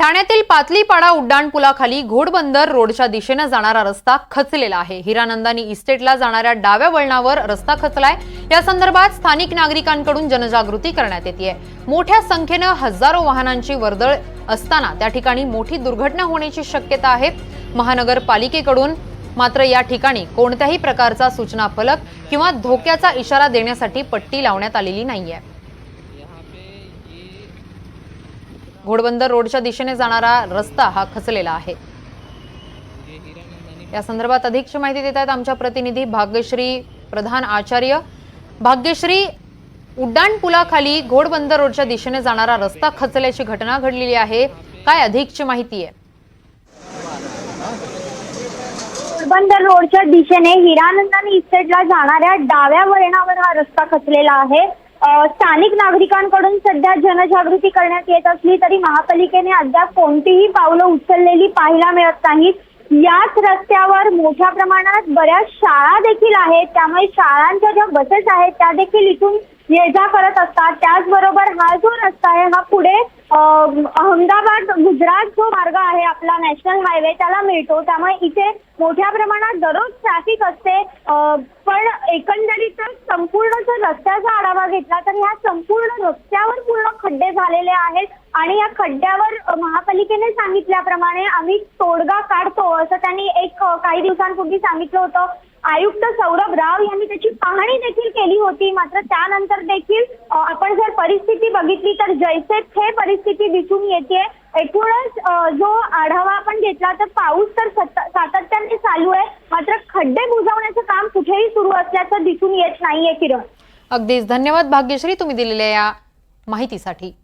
ठाण्यातील पातलीपाडा उड्डाणपुलाखाली घोडबंदर रोडच्या दिशेने जाणारा रस्ता खचलेला आहे। हिरानंदानी इस्टेटला जाणाऱ्या डाव्या वळणावर रस्ता खचलाय। या संदर्भात स्थानिक नागरिकांकडून जनजागृती करण्यात येते। मोठ्या संख्येने हजारो वाहनांची वर्दळ असताना त्या ठिकाणी मोठी दुर्घटना होण्याची शक्यता आहे। महानगरपालिकेकडून मात्र या ठिकाणी कोणत्याही प्रकारचा सूचना फलक किंवा धोक्याचा इशारा देण्यासाठी पट्टी लावण्यात आलेली नाहीये। घोडबंदर रोडच्या दिशेने जाणारा रस्ता हा खचलेला आहे। या संदर्भात अधिकची माहिती देत आहेत आमच्या प्रतिनिधी भाग्यश्री प्रधान आचार्य। भाग्यश्री, उड्डाणपुलाखाली घोडबंदर रोडच्या दिशेने जाणारा रस्ता खचल्याची घटना घडलेली आहे, काय अधिकची माहिती आहे? घोडबंदर रोडच्या दिशेने हिरानंदानी इस्टेटला जाणाऱ्या डाव्या वळणावर हा रस्ता खचलेला आहे। स्थानिक नागरिकांकडून सध्या जनजागृती करण्यात येत असली तरी महापालिकेने अद्याप कोणतीही पावलं उचललेली पाहायला मिळत नाहीत। याच रस्त्यावर मोठ्या प्रमाणात बऱ्याच शाळा देखील आहेत, त्यामुळे शाळांच्या ज्या बसेस आहेत त्या देखील इथून ये जा करत असतात। त्याचबरोबर हा जो रस्ता आहे हा पुढे अहमदाबाद गुजरात जो मार्ग आहे आपला नॅशनल हायवे त्याला मिळतो, त्यामुळे इथे मोठ्या प्रमाणात दररोज ट्रॅफिक असते। पण एकंदरीतच संपूर्ण जर रस्त्याचा आढावा घेतला तर ह्या संपूर्ण रस्त्यावर पूर्ण खड्डे झालेले आहेत आणि या खड्ड्यावर महापालिकेने सांगितल्याप्रमाणे आम्ही तोडगा काढतो असं त्यांनी काही दिवसांपूर्वी सांगितलं होतं। आयुक्त सौरभ राव यांनी त्याची पाहणी देखील केली होती, मात्र त्यानंतर देखील आपण जर परिस्थिती बघितली तर जैसे थे परिस्थिती दिसून येते। एकूणच जो आढावा आपण घेतला तर पाऊस तर सातत्याने चालू आहे, मात्र खड्डे बुजवण्याचं काम कुठेही सुरू असल्याचं दिसून येत नाहीये। किरण, अगदीच धन्यवाद भाग्यश्री, तुम्ही दिलेल्या या माहितीसाठी।